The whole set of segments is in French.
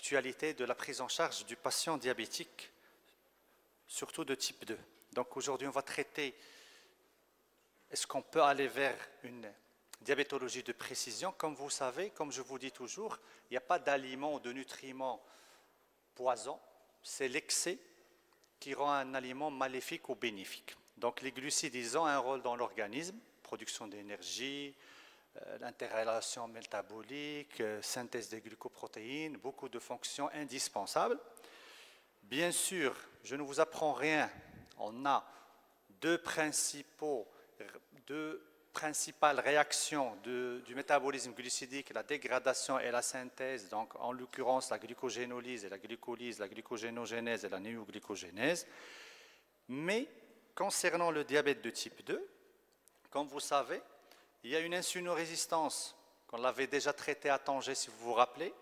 actualité de la prise en charge du patient diabétique, surtout de type 2. Donc aujourd'hui, on va traiter, est-ce qu'on peut aller vers une diabétologie de précision? Comme vous savez, comme je vous dis toujours, il n'y a pas d'aliments ou de nutriments poison, c'est l'excès qui rend un aliment maléfique ou bénéfique. Donc les glucides, ils ont un rôle dans l'organisme, production d'énergie, interrelation métabolique, synthèse des glucoprotéines, beaucoup de fonctions indispensables. Bien sûr, je ne vous apprends rien, on a deux principales réactions du métabolisme glucidique, la dégradation et la synthèse, donc en l'occurrence la glucogénolyse et la glucolyse, la glucogénogénèse et la néoglycogénèse. Mais concernant le diabète de type 2, comme vous savez, il y a une insulinorésistance, qu'on l'avait déjà traitée à Tanger si vous vous rappelez,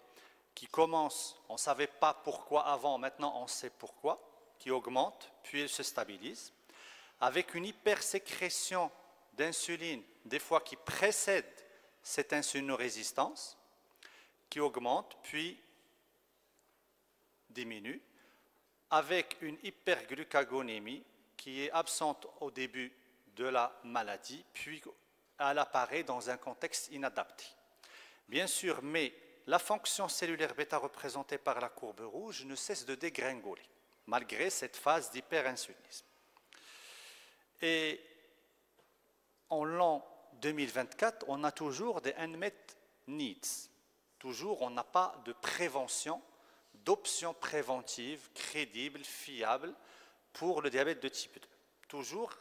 qui commence, on ne savait pas pourquoi avant, maintenant on sait pourquoi, qui augmente, puis elle se stabilise, avec une hypersécrétion d'insuline, des fois qui précède cette insulinorésistance, qui augmente, puis diminue, avec une hyperglucagonémie qui est absente au début de la maladie, puis elle apparaît dans un contexte inadapté. Bien sûr, mais la fonction cellulaire bêta représentée par la courbe rouge ne cesse de dégringoler, malgré cette phase d'hyperinsulinisme. Et en l'an 2024, on a toujours des unmet needs. Toujours, on n'a pas de prévention, d'options préventives crédibles, fiables pour le diabète de type 2. Toujours,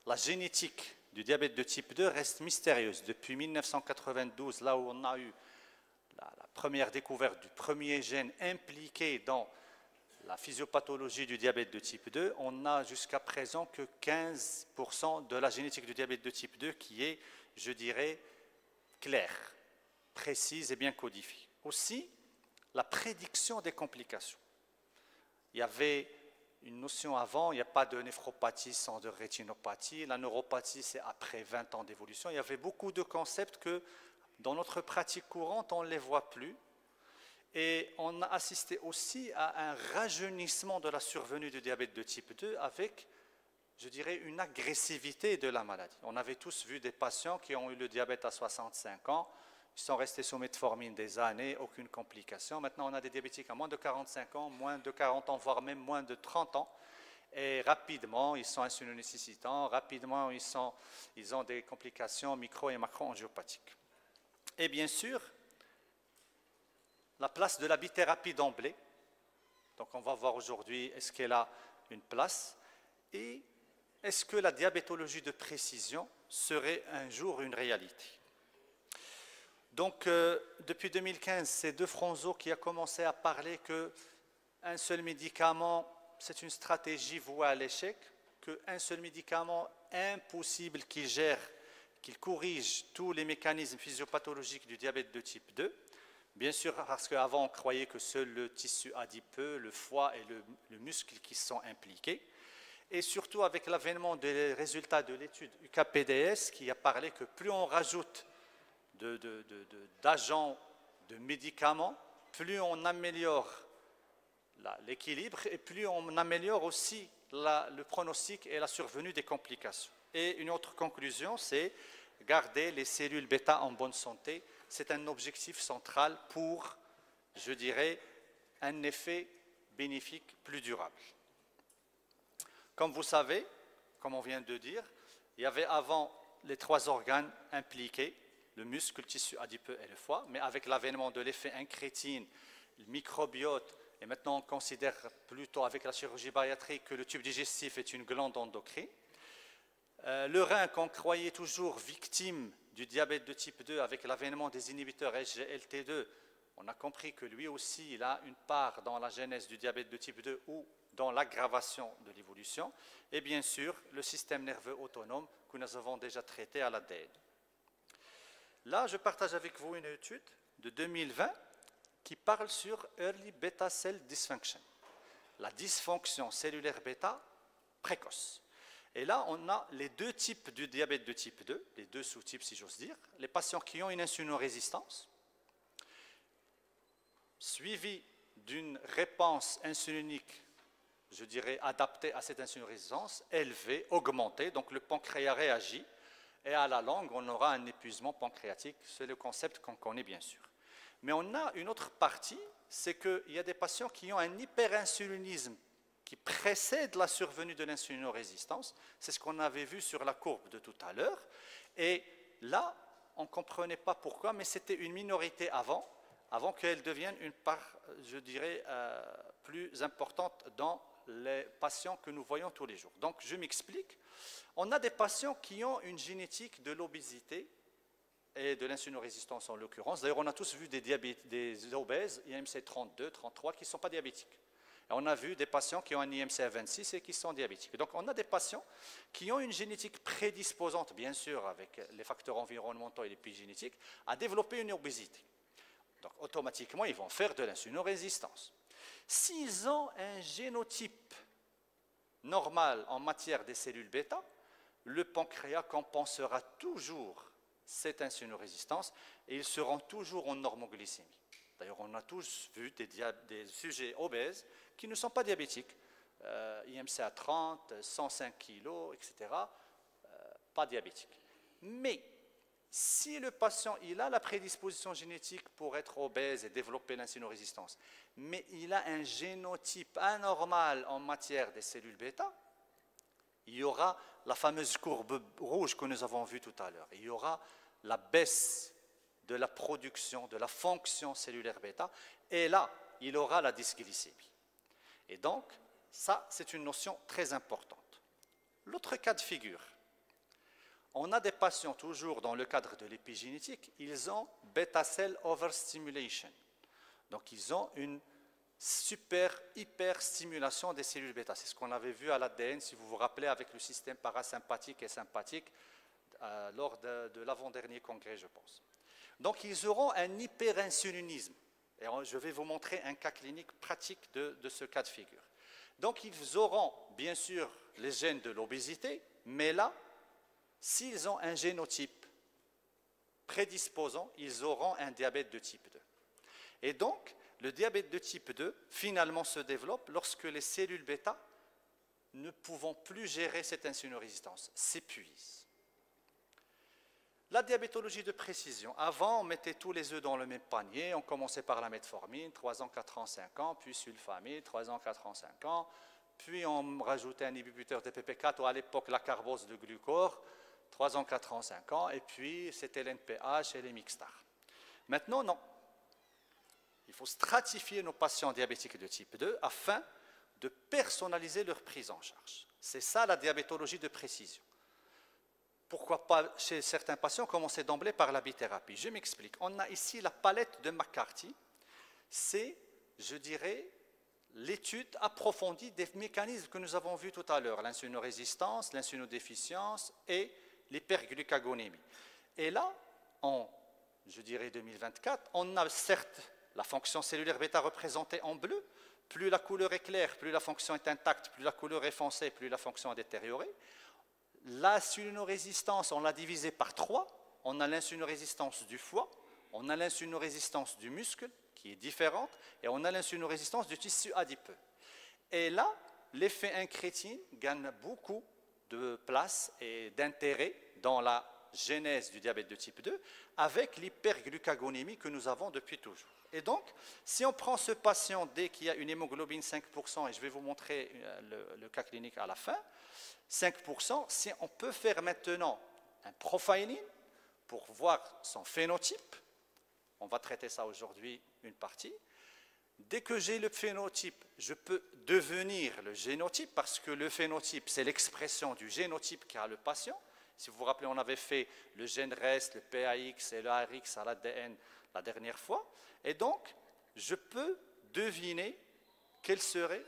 la génétique du diabète de type 2 reste mystérieuse. Depuis 1992, là où on a eu la première découverte du premier gène impliqué dans la physiopathologie du diabète de type 2, on n'a jusqu'à présent que 15% de la génétique du diabète de type 2 qui est, je dirais, claire, précise et bien codifiée. Aussi, la prédiction des complications. Il y avait une notion avant, il n'y a pas de néphropathie sans de rétinopathie. La neuropathie, c'est après 20 ans d'évolution. Il y avait beaucoup de concepts que, dans notre pratique courante, on ne les voit plus. Et on a assisté aussi à un rajeunissement de la survenue du diabète de type 2 avec, je dirais, une agressivité de la maladie. On avait tous vu des patients qui ont eu le diabète à 65 ans, ils sont restés sous metformine des années, aucune complication. Maintenant, on a des diabétiques à moins de 45 ans, moins de 40 ans, voire même moins de 30 ans. Et rapidement, ils sont insulinécessitants, rapidement, ils ont des complications micro- et macro-angiopathiques. Et bien sûr, la place de la bithérapie d'emblée. Donc on va voir aujourd'hui, est-ce qu'elle a une place? Et est-ce que la diabétologie de précision serait un jour une réalité? Donc depuis 2015, c'est De Fronzo qui a commencé à parler qu'un seul médicament, c'est une stratégie vouée à l'échec, qu'un seul médicament impossible qui gère, qu'il corrige tous les mécanismes physiopathologiques du diabète de type 2. Bien sûr, parce qu'avant, on croyait que seul le tissu adipeux, le foie et le muscle qui sont impliqués. Et surtout avec l'avènement des résultats de l'étude UKPDS qui a parlé que plus on rajoute d'agents, de médicaments, plus on améliore l'équilibre et plus on améliore aussi le pronostic et la survenue des complications. Et une autre conclusion, c'est garder les cellules bêta en bonne santé. C'est un objectif central pour, je dirais, un effet bénéfique plus durable. Comme vous savez, comme on vient de dire, il y avait avant les 3 organes impliqués, le muscle, le tissu adipeux et le foie, mais avec l'avènement de l'effet incrétine, le microbiote, et maintenant on considère plutôt avec la chirurgie bariatrique que le tube digestif est une glande endocrine. Le rein qu'on croyait toujours victime du diabète de type 2 avec l'avènement des inhibiteurs SGLT2, on a compris que lui aussi il a une part dans la genèse du diabète de type 2 ou dans l'aggravation de l'évolution. Et bien sûr, le système nerveux autonome que nous avons déjà traité à l'ADN. Là, je partage avec vous une étude de 2020 qui parle sur Early Beta Cell Dysfunction, la dysfonction cellulaire bêta précoce. Et là, on a les 2 types du diabète de type 2, les 2 sous-types si j'ose dire, les patients qui ont une insulinorésistance, suivis d'une réponse insulinique, je dirais, adaptée à cette insulinorésistance, élevée, augmentée, donc le pancréas réagit, et à la longue, on aura un épuisement pancréatique. C'est le concept qu'on connaît bien sûr. Mais on a une autre partie, c'est qu'il y a des patients qui ont un hyperinsulinisme qui précède la survenue de l'insulinorésistance. C'est ce qu'on avait vu sur la courbe de tout à l'heure. Et là, on ne comprenait pas pourquoi, mais c'était une minorité avant qu'elle devienne une part, je dirais, plus importante dans les patients que nous voyons tous les jours. Donc, je m'explique. On a des patients qui ont une génétique de l'obésité et de l'insulinorésistance en l'occurrence. D'ailleurs, on a tous vu des obèses, IMC 32, 33, qui ne sont pas diabétiques. Et on a vu des patients qui ont un IMC à 26 et qui sont diabétiques. Donc, on a des patients qui ont une génétique prédisposante, bien sûr, avec les facteurs environnementaux et l'épigénétique, à développer une obésité. Donc, automatiquement, ils vont faire de l'insulinorésistance. S'ils ont un génotype normal en matière des cellules bêta, le pancréas compensera toujours cette insulinorésistance et ils seront toujours en normoglycémie. D'ailleurs, on a tous vu des sujets obèses qui ne sont pas diabétiques, IMC à 30, 105 kg, etc., pas diabétiques. Mais si le patient il a la prédisposition génétique pour être obèse et développer l'insulinorésistance, mais il a un génotype anormal en matière des cellules bêta, il y aura la fameuse courbe rouge que nous avons vue tout à l'heure. Il y aura la baisse de la production, de la fonction cellulaire bêta, et là, il aura la dysglycémie. Et donc, ça, c'est une notion très importante. L'autre cas de figure, on a des patients, toujours dans le cadre de l'épigénétique, ils ont bêta-cell overstimulation. Donc, ils ont une hyperstimulation des cellules bêta. C'est ce qu'on avait vu à l'ADN, si vous vous rappelez, avec le système parasympathique et sympathique, lors de l'avant-dernier congrès, je pense. Donc, ils auront un hyperinsulinisme. Et je vais vous montrer un cas clinique pratique de ce cas de figure. Donc, ils auront, bien sûr, les gènes de l'obésité, mais là, s'ils ont un génotype prédisposant, ils auront un diabète de type 2. Et donc, le diabète de type 2, finalement, se développe lorsque les cellules bêta, ne pouvant plus gérer cette insulinorésistance, s'épuisent. La diabétologie de précision. Avant, on mettait tous les œufs dans le même panier. On commençait par la metformine, 3 ans, 4 ans, 5 ans, puis sulfamide, 3 ans, 4 ans, 5 ans. Puis on rajoutait un inhibiteur de PP4, ou à l'époque la carbose de glucose, 3 ans, 4 ans, 5 ans. Et puis c'était l'NPH et les Mixtar. Maintenant, non. Il faut stratifier nos patients diabétiques de type 2 afin de personnaliser leur prise en charge. C'est ça la diabétologie de précision. Pourquoi pas chez certains patients commencer d'emblée par la bithérapie? Je m'explique. On a ici la palette de McCarthy. C'est, je dirais, l'étude approfondie des mécanismes que nous avons vus tout à l'heure, l'insulinorésistance, l'insulinodéficience et l'hyperglucagonémie. Et là, en, je dirais, 2024, on a certes la fonction cellulaire bêta représentée en bleu. Plus la couleur est claire, plus la fonction est intacte, plus la couleur est foncée, plus la fonction est détériorée. L'insulinorésistance, on l'a divisée par 3. On a l'insulinorésistance du foie, on a l'insulinorésistance du muscle, qui est différente, et on a l'insulinorésistance du tissu adipeux. Et là, l'effet incrétine gagne beaucoup de place et d'intérêt dans la genèse du diabète de type 2, avec l'hyperglucagonémie que nous avons depuis toujours. Et donc, si on prend ce patient dès qu'il y a une hémoglobine 5%, et je vais vous montrer le cas clinique à la fin, 5%, si on peut faire maintenant un profiling pour voir son phénotype, on va traiter ça aujourd'hui une partie. Dès que j'ai le phénotype, je peux devenir le génotype, parce que le phénotype, c'est l'expression du génotype qu'a le patient. Si vous vous rappelez, on avait fait le gène REST, le PAX et le ARX à l'ADN la dernière fois. Et donc, je peux deviner quel serait...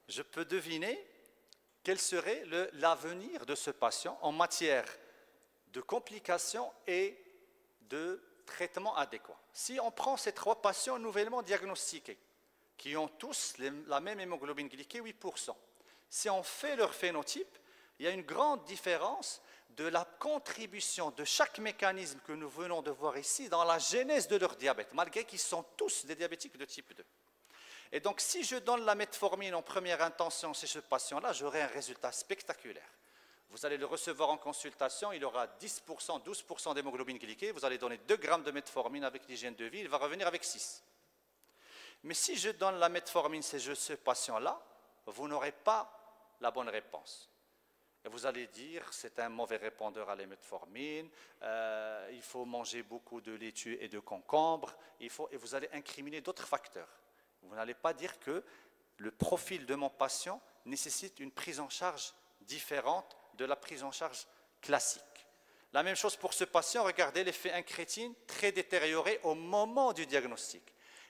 Je peux deviner quel serait l'avenir de ce patient en matière de complications et de traitement adéquat. Si on prend ces 3 patients nouvellement diagnostiqués, qui ont tous la même hémoglobine glyquée, 8%, si on fait leur phénotype, Il y a une grande différence de la contribution de chaque mécanisme que nous venons de voir ici dans la genèse de leur diabète, malgré qu'ils sont tous des diabétiques de type 2. Et donc, si je donne la metformine en première intention chez ce patient-là, j'aurai un résultat spectaculaire. Vous allez le recevoir en consultation, il aura 10%, 12% d'hémoglobine glyquée, vous allez donner 2 grammes de metformine avec l'hygiène de vie, il va revenir avec 6. Mais si je donne la metformine chez ce patient-là, vous n'aurez pas la bonne réponse. Et vous allez dire, c'est un mauvais répondeur à la metformine, il faut manger beaucoup de laitue et de concombre, et vous allez incriminer d'autres facteurs. Vous n'allez pas dire que le profil de mon patient nécessite une prise en charge différente de la prise en charge classique. La même chose pour ce patient, regardez l'effet incrétine très détérioré au moment du diagnostic.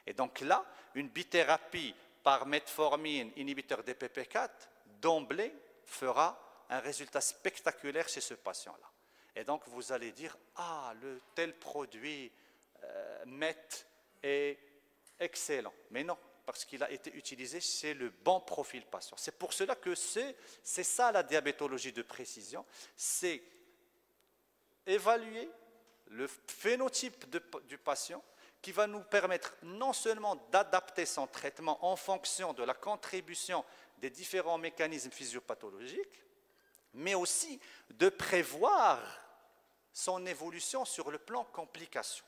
Et donc là, une bithérapie par metformine inhibiteur DPP4 d'emblée fera un résultat spectaculaire chez ce patient-là. Et donc vous allez dire, ah, le tel produit MET est excellent. Mais non, parce qu'il a été utilisé chez le bon profil patient. C'est pour cela que c'est ça la diabétologie de précision, c'est évaluer le phénotype du patient qui va nous permettre non seulement d'adapter son traitement en fonction de la contribution des différents mécanismes physiopathologiques, mais aussi de prévoir son évolution sur le plan complications.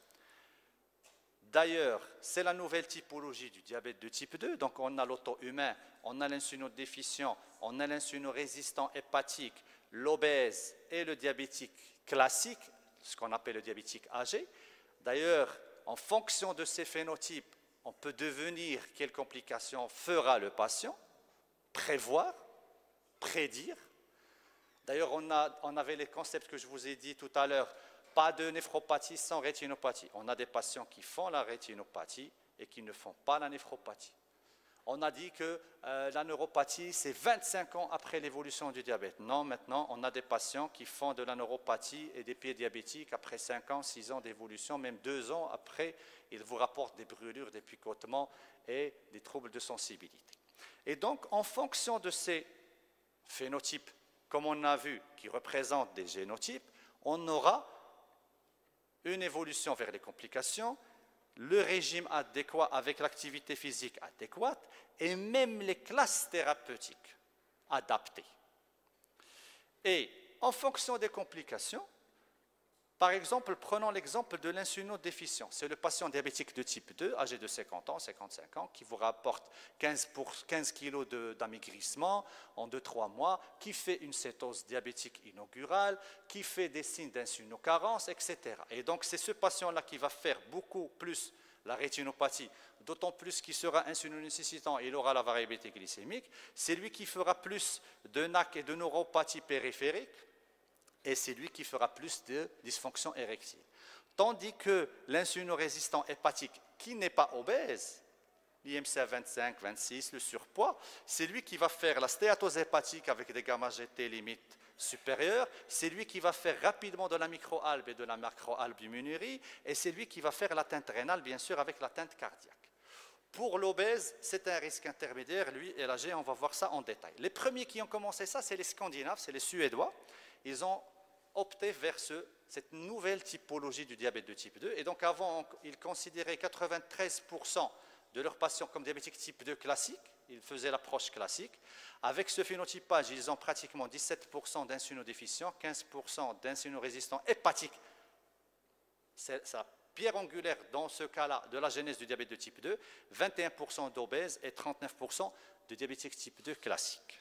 D'ailleurs, c'est la nouvelle typologie du diabète de type 2. Donc, on a l'auto-humain, on a l'insulinodéficient, on a l'insulinorésistant hépatique, l'obèse et le diabétique classique, ce qu'on appelle le diabétique âgé. D'ailleurs, en fonction de ces phénotypes, on peut devenir quelles complications fera le patient, prévoir, prédire. D'ailleurs, on avait les concepts que je vous ai dit tout à l'heure. Pas de néphropathie sans rétinopathie. On a des patients qui font la rétinopathie et qui ne font pas la néphropathie. On a dit que la neuropathie, c'est 25 ans après l'évolution du diabète. Non, maintenant, on a des patients qui font de la neuropathie et des pieds diabétiques après 5 ans, 6 ans d'évolution, même 2 ans après, ils vous rapportent des brûlures, des picotements et des troubles de sensibilité. Et donc, en fonction de ces phénotypes, comme on a vu, qui représentent des génotypes, on aura une évolution vers les complications, le régime adéquat avec l'activité physique adéquate et même les classes thérapeutiques adaptées. Et en fonction des complications, par exemple, prenons l'exemple de l'insulinodéficience. C'est le patient diabétique de type 2, âgé de 50 ans, 55 ans, qui vous rapporte 15 kg d'amaigrissement en 2-3 mois, qui fait une cétose diabétique inaugurale, qui fait des signes d'insulinocarence, etc. Et donc, c'est ce patient-là qui va faire beaucoup plus la rétinopathie, d'autant plus qu'il sera insulinonécessitant et il aura la variabilité glycémique. C'est lui qui fera plus de NAC et de neuropathie périphérique. Et c'est lui qui fera plus de dysfonction érectile. Tandis que l'insulinorésistant hépatique, qui n'est pas obèse, l'IMC à 25, 26, le surpoids, c'est lui qui va faire la stéatose hépatique avec des gamma-GT limites supérieures, c'est lui qui va faire rapidement de la microalbe et de la macroalbuminurie, et c'est lui qui va faire l'atteinte rénale, bien sûr, avec l'atteinte cardiaque. Pour l'obèse, c'est un risque intermédiaire, lui et l'âgé, on va voir ça en détail. Les premiers qui ont commencé ça, c'est les Scandinaves, c'est les Suédois. Ils ont opté vers cette nouvelle typologie du diabète de type 2. Et donc avant, ils considéraient 93% de leurs patients comme diabétiques type 2 classiques. Ils faisaient l'approche classique. Avec ce phénotypage, ils ont pratiquement 17% d'insulinodéficients, 15% d'insulinorésistants hépatiques. C'est la pierre angulaire dans ce cas-là de la genèse du diabète de type 2, 21% d'obèses et 39% de diabétiques type 2 classiques.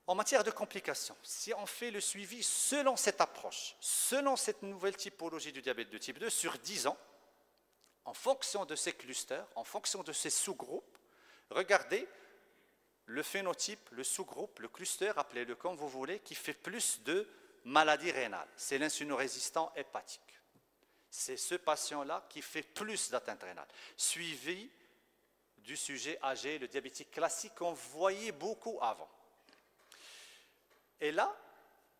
En matière de complications, si on fait le suivi selon cette approche, selon cette nouvelle typologie du diabète de type 2, sur 10 ans, en fonction de ces clusters, en fonction de ces sous-groupes, regardez le phénotype, le sous-groupe, le cluster, appelez-le comme vous voulez, qui fait plus de maladies rénales. C'est l'insulinorésistant hépatique. C'est ce patient-là qui fait plus d'atteinte rénale, suivi du sujet âgé, le diabétique classique qu'on voyait beaucoup avant. Et là,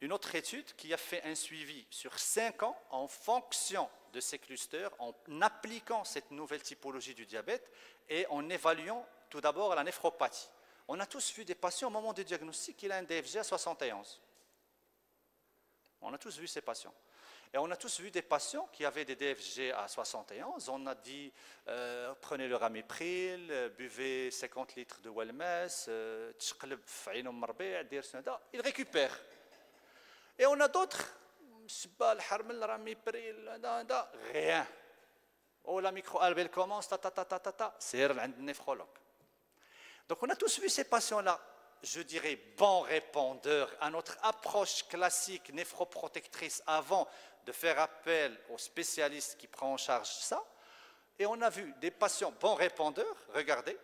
une autre étude qui a fait un suivi sur 5 ans en fonction de ces clusters, en appliquant cette nouvelle typologie du diabète et en évaluant tout d'abord la néphropathie. On a tous vu des patients au moment du diagnostic, il a un DFG à 71. On a tous vu ces patients. Et on a tous vu des patients qui avaient des DFG à 71. On a dit, prenez le Ramipril, buvez 50 litres de Wellmess, ils récupèrent. Et on a d'autres, rien. Oh, la micro-albe, elle commence, c'est le néphrologue. Donc on a tous vu ces patients-là, je dirais, bons répondeurs à notre approche classique néphroprotectrice avant de faire appel aux spécialistes qui prennent en charge ça. Et on a vu des patients bons répondeurs, regardez,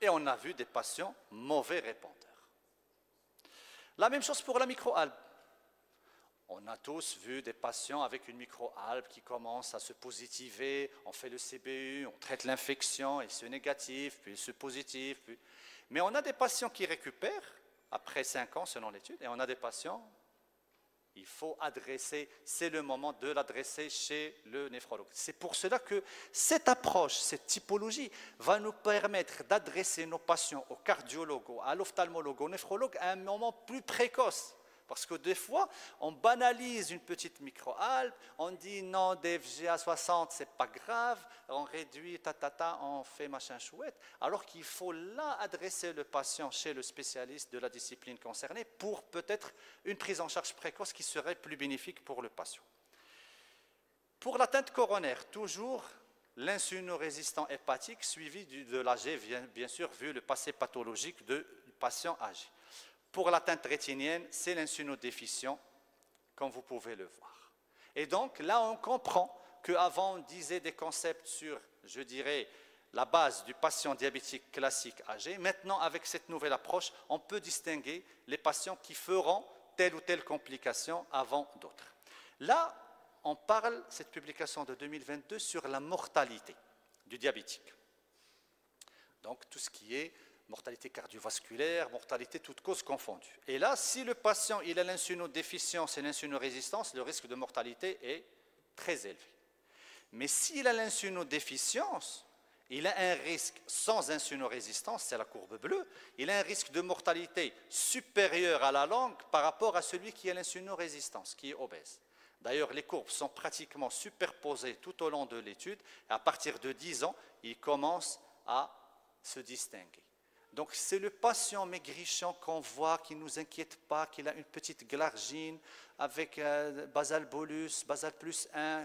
et on a vu des patients mauvais répondeurs. La même chose pour la microalbe. On a tous vu des patients avec une microalbe qui commencent à se positiver, on fait le CBU, on traite l'infection, et c'est négatif, puis c'est positif. Puis... Mais on a des patients qui récupèrent après 5 ans selon l'étude, et on a des patients, il faut adresser, c'est le moment de l'adresser chez le néphrologue. C'est pour cela que cette approche, cette typologie va nous permettre d'adresser nos patients au cardiologue, à l'ophtalmologue, au néphrologue à un moment plus précoce. Parce que des fois, on banalise une petite microalbe, on dit non, DFG à 60, c'est pas grave, on réduit, on fait machin chouette, alors qu'il faut là adresser le patient chez le spécialiste de la discipline concernée pour peut-être une prise en charge précoce qui serait plus bénéfique pour le patient. Pour l'atteinte coronaire, toujours l'insulino-résistant hépatique suivi de l'AG, bien sûr, vu le passé pathologique du patient âgé. Pour l'atteinte rétinienne, c'est l'insulinodéficient, comme vous pouvez le voir. Et donc, là, on comprend qu'avant, on disait des concepts sur, je dirais, la base du patient diabétique classique âgé. Maintenant, avec cette nouvelle approche, on peut distinguer les patients qui feront telle ou telle complication avant d'autres. Là, on parle, cette publication de 2022, sur la mortalité du diabétique. Donc, tout ce qui est mortalité cardiovasculaire, mortalité toutes causes confondues. Et là, si le patient il a l'insulinodéficience et l'insulinorésistance, le risque de mortalité est très élevé. Mais s'il a l'insulinodéficience, il a un risque sans insulinorésistance, c'est la courbe bleue, il a un risque de mortalité supérieur à la longue par rapport à celui qui a l'insulinorésistance, qui est obèse. D'ailleurs, les courbes sont pratiquement superposées tout au long de l'étude. À partir de 10 ans, ils commencent à se distinguer. Donc, c'est le patient maigrichon qu'on voit, qui ne nous inquiète pas, qu'il a une petite glargine avec basal bolus, basal plus 1,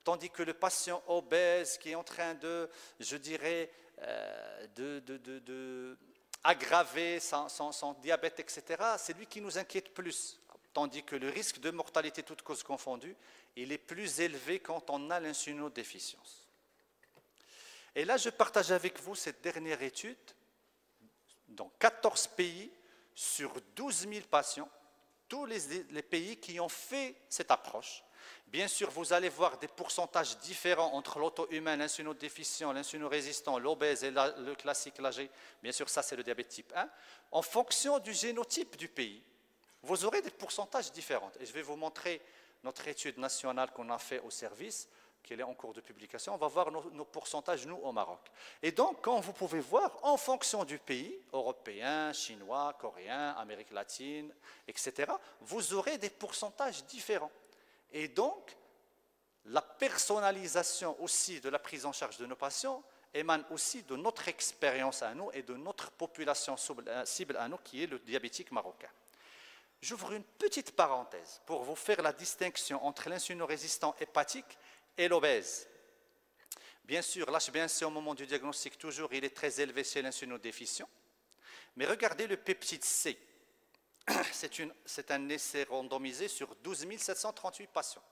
tandis que le patient obèse qui est en train de, je dirais, aggraver son diabète, etc., c'est lui qui nous inquiète plus. Tandis que le risque de mortalité toutes causes confondues, il est plus élevé quand on a l'insulinodéficience. Et là, je partage avec vous cette dernière étude dans 14 pays sur 12 000 patients, tous les pays qui ont fait cette approche. Bien sûr, vous allez voir des pourcentages différents entre l'auto-humain, l'insulinodéficient, l'insulinorésistant, l'obèse et le classique, l'âgé. Bien sûr, ça c'est le diabète type 1. En fonction du génotype du pays, vous aurez des pourcentages différents. Et je vais vous montrer notre étude nationale qu'on a fait au service, qui est en cours de publication. On va voir nos pourcentages, nous, au Maroc. Et donc, quand vous pouvez voir, en fonction du pays, européen, chinois, coréen, Amérique latine, etc., vous aurez des pourcentages différents. Et donc, la personnalisation aussi de la prise en charge de nos patients émane aussi de notre expérience à nous et de notre population cible à nous, qui est le diabétique marocain. J'ouvre une petite parenthèse pour vous faire la distinction entre l'insulinorésistant hépatique et l'obèse. Bien sûr, l'HbA1c au moment du diagnostic, toujours, il est très élevé chez l'insulinodéficient. Mais regardez le peptide C. C'est un essai randomisé sur 12 738 patients.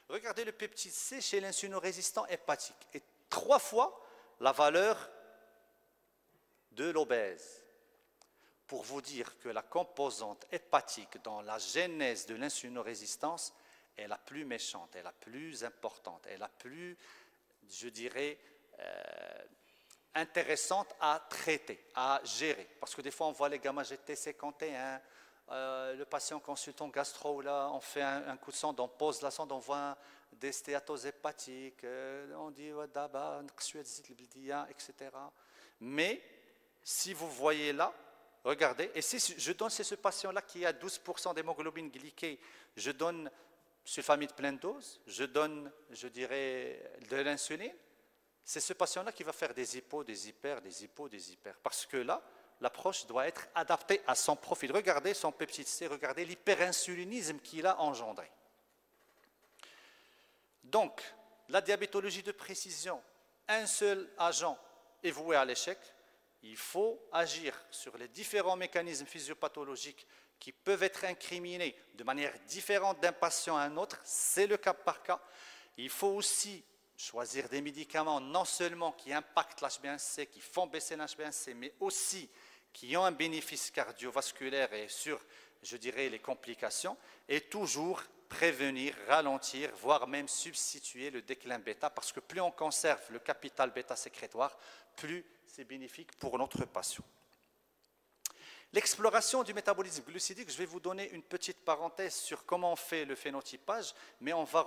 Regardez le peptide C chez l'insulinorésistant hépatique. Et 3 fois la valeur de l'obèse. Pour vous dire que la composante hépatique dans la genèse de l'insulinorésistance est la plus méchante, est la plus importante, est la plus, je dirais, intéressante à traiter, à gérer. Parce que des fois, on voit les gamma GT51, le patient consultant gastro, là, on fait un coup de sonde, on pose la sonde, on voit des stéatoses hépatiques, on dit, etc. Mais Si vous voyez là, regardez, et si je donne, c'est ce patient-là qui a 12% d'hémoglobine glyquée, je donne sulfamide pleine dose, je donne, je dirais, de l'insuline, c'est ce patient-là qui va faire des hypos, des hyper, des hypos, des hyper. Parce que là, l'approche doit être adaptée à son profil. Regardez son peptide C, regardez l'hyperinsulinisme qu'il a engendré. Donc, la diabétologie de précision, un seul agent est voué à l'échec. Il faut agir sur les différents mécanismes physiopathologiques qui peuvent être incriminés de manière différente d'un patient à un autre. C'est le cas par cas. Il faut aussi choisir des médicaments non seulement qui impactent l'HbA1c, qui font baisser l'HbA1c, mais aussi qui ont un bénéfice cardiovasculaire et sur, je dirais, les complications, et toujours prévenir, ralentir, voire même substituer le déclin bêta, parce que plus on conserve le capital bêta sécrétoire, plus c'est bénéfique pour notre patient. L'exploration du métabolisme glucidique, je vais vous donner une petite parenthèse sur comment on fait le phénotypage, mais on va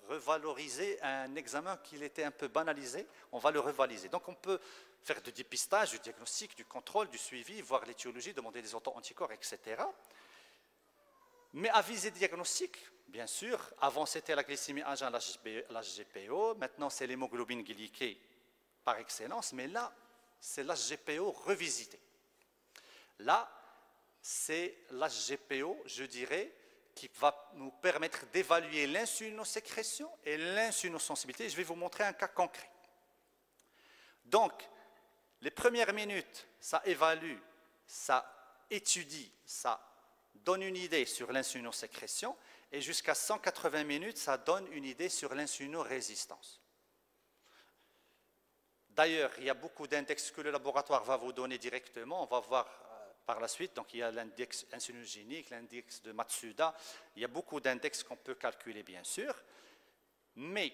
revaloriser un examen qui était un peu banalisé, on va le revaliser. Donc on peut faire du dépistage, du diagnostic, du contrôle, du suivi, voir l'étiologie, demander des auto-anticorps, etc. Mais à visée diagnostique, bien sûr, avant c'était la glycémie à jeun, l'HGPO, maintenant c'est l'hémoglobine glyquée par excellence, mais là, c'est l'HGPO revisité. Là, c'est l'HGPO, je dirais, qui va nous permettre d'évaluer l'insulinosécrétion et l'insulinosensibilité. Je vais vous montrer un cas concret. Donc, les premières minutes, ça évalue, ça étudie, ça donne une idée sur l'insulinosécrétion, et jusqu'à 180 minutes, ça donne une idée sur l'insulinorésistance. D'ailleurs, il y a beaucoup d'index que le laboratoire va vous donner directement, on va voir par la suite. Donc il y a l'index insulinogénique, l'index de Matsuda, il y a beaucoup d'index qu'on peut calculer bien sûr, mais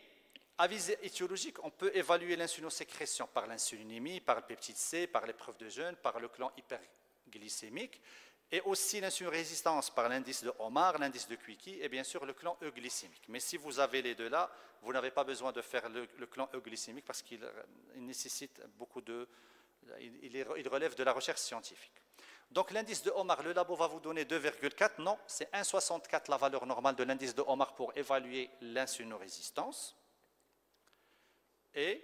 à visée étiologique, on peut évaluer l'insulinosécrétion par l'insulinémie, par le peptide C, par l'épreuve de jeûne, par le clan hyperglycémique, et aussi l'insulinorésistance par l'indice de Omar, l'indice de Quicky, et bien sûr le clan euglycémique. Mais si vous avez les deux là, vous n'avez pas besoin de faire le clan euglycémique parce qu'il nécessite beaucoup de... Il relève de la recherche scientifique. Donc l'indice de Omar, le labo va vous donner 2,4. Non, c'est 1,64 la valeur normale de l'indice de Omar pour évaluer l'insulinorésistance. Et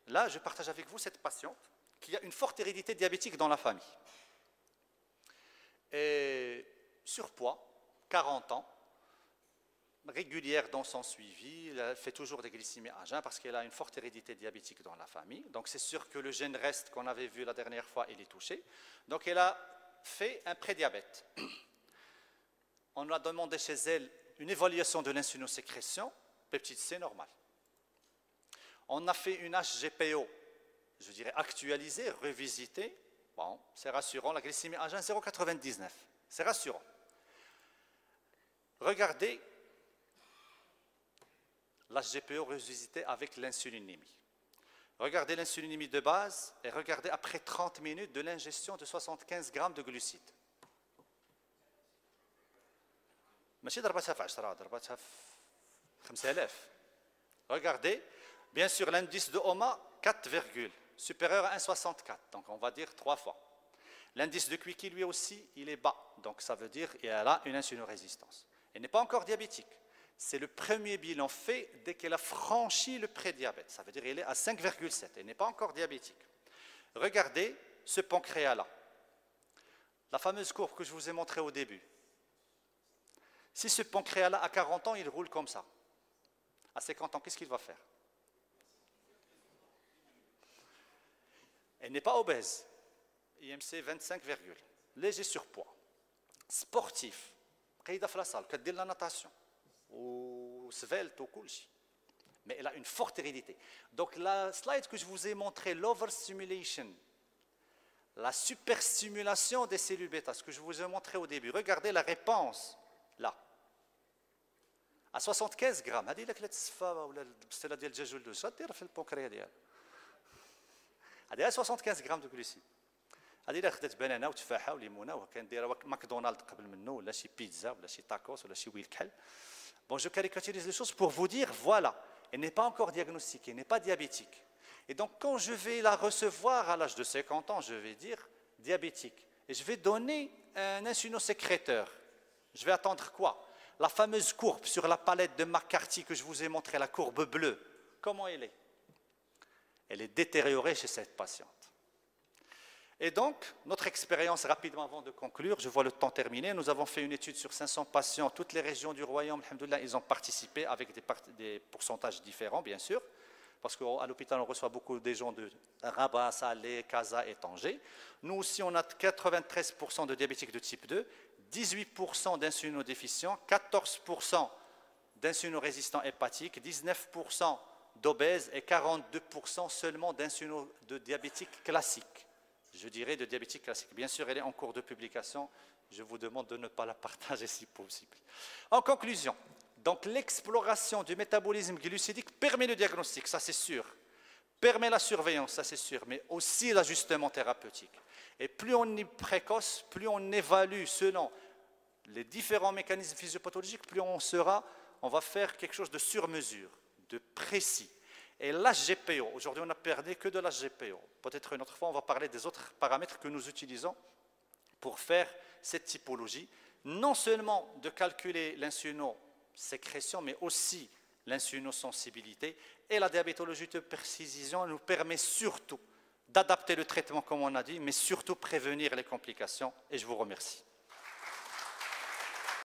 là, je partage avec vous cette patiente qui a une forte hérédité diabétique dans la famille. Et surpoids, 40 ans, régulière dans son suivi, elle fait toujours des glycémies à jeun parce qu'elle a une forte hérédité diabétique dans la famille. Donc c'est sûr que le gène reste qu'on avait vu la dernière fois, il est touché. Donc elle a fait un prédiabète. On a demandé chez elle une évaluation de l'insulinosécrétion, peptide C normal. On a fait une HGPO, je dirais actualisée, revisitée. Bon, c'est rassurant, la glycémie à jeun 0,99, c'est rassurant. Regardez l'HGPO revisité avec l'insulinémie. Regardez l'insulinémie de base et regardez après 30 minutes de l'ingestion de 75 grammes de glucides. ماشي ضربتها في 10 ضربتها في 5000. Regardez, bien sûr l'indice de Omar 4, supérieur à 1,64, donc on va dire 3 fois. L'indice de Quicky lui aussi, il est bas, donc ça veut dire qu'elle a une insulinorésistance. Elle n'est pas encore diabétique. C'est le premier bilan fait dès qu'elle a franchi le prédiabète. Ça veut dire qu'elle est à 5,7. Elle n'est pas encore diabétique. Regardez ce pancréas-là. La fameuse courbe que je vous ai montrée au début. Si ce pancréas-là, à 40 ans, il roule comme ça, à 50 ans, qu'est-ce qu'il va faire? Elle n'est pas obèse. IMC 25, léger surpoids. Sportif. قايدة في la salle, كدير la natation. Ou svelte, ou kulchi. Mais elle a une forte hérédité. Donc la slide que je vous ai montré, l'overstimulation, la superstimulation des cellules bêta, ce que je vous ai montré au début, regardez la réponse là. À 75 grammes, هذه لك لا تصفى ولا البستله ديال الدجاج والدوز غدير في البنكرياس ديالها. هذه 75 غرام دو غلوسيد. هذه الا خدات بنانه وتفاحه وليمونه وكان دايره ماكدونالد قبل منه ولا شي بيتزا ولا شي تاكوس ولا شي ويل كحل. Bon, je caricaturise les choses pour vous dire, voilà, elle n'est pas encore diagnostiquée, elle n'est pas diabétique. Et donc, quand je vais la recevoir à l'âge de 50 ans, je vais dire diabétique. Et je vais donner un insulinosécréteur. Je vais attendre quoi? La fameuse courbe sur la palette de McCarthy que je vous ai montré, la courbe bleue. Comment elle est? Elle est détériorée chez cette patiente. Et donc, notre expérience, rapidement avant de conclure, je vois le temps terminer, nous avons fait une étude sur 500 patients, toutes les régions du royaume, alhamdoulilah, ils ont participé avec des pourcentages différents, bien sûr, parce qu'à l'hôpital, on reçoit beaucoup des gens de Rabat, Salé, Casa et Tanger. Nous aussi, on a 93% de diabétiques de type 2, 18% d'insulinodéficients, 14% d'insulinorésistants hépatiques, 19% d'obèses et 42% seulement de diabétiques classiques. Je dirais de diabétique classique. Bien sûr, elle est en cours de publication. Je vous demande de ne pas la partager si possible. En conclusion, donc l'exploration du métabolisme glucidique permet le diagnostic, ça c'est sûr. Permet la surveillance, ça c'est sûr, mais aussi l'ajustement thérapeutique. Et plus on est précoce, plus on évalue selon les différents mécanismes physiopathologiques, plus on va faire quelque chose de sur mesure, de précis. Et l'HGPO, aujourd'hui on n'a parlé que de l'HGPO. Peut-être une autre fois on va parler des autres paramètres que nous utilisons pour faire cette typologie. Non seulement de calculer l'insulinosécrétion, mais aussi l'insulinosensibilité. Et la diabétologie de précision nous permet surtout d'adapter le traitement comme on a dit, mais surtout prévenir les complications. Et je vous remercie.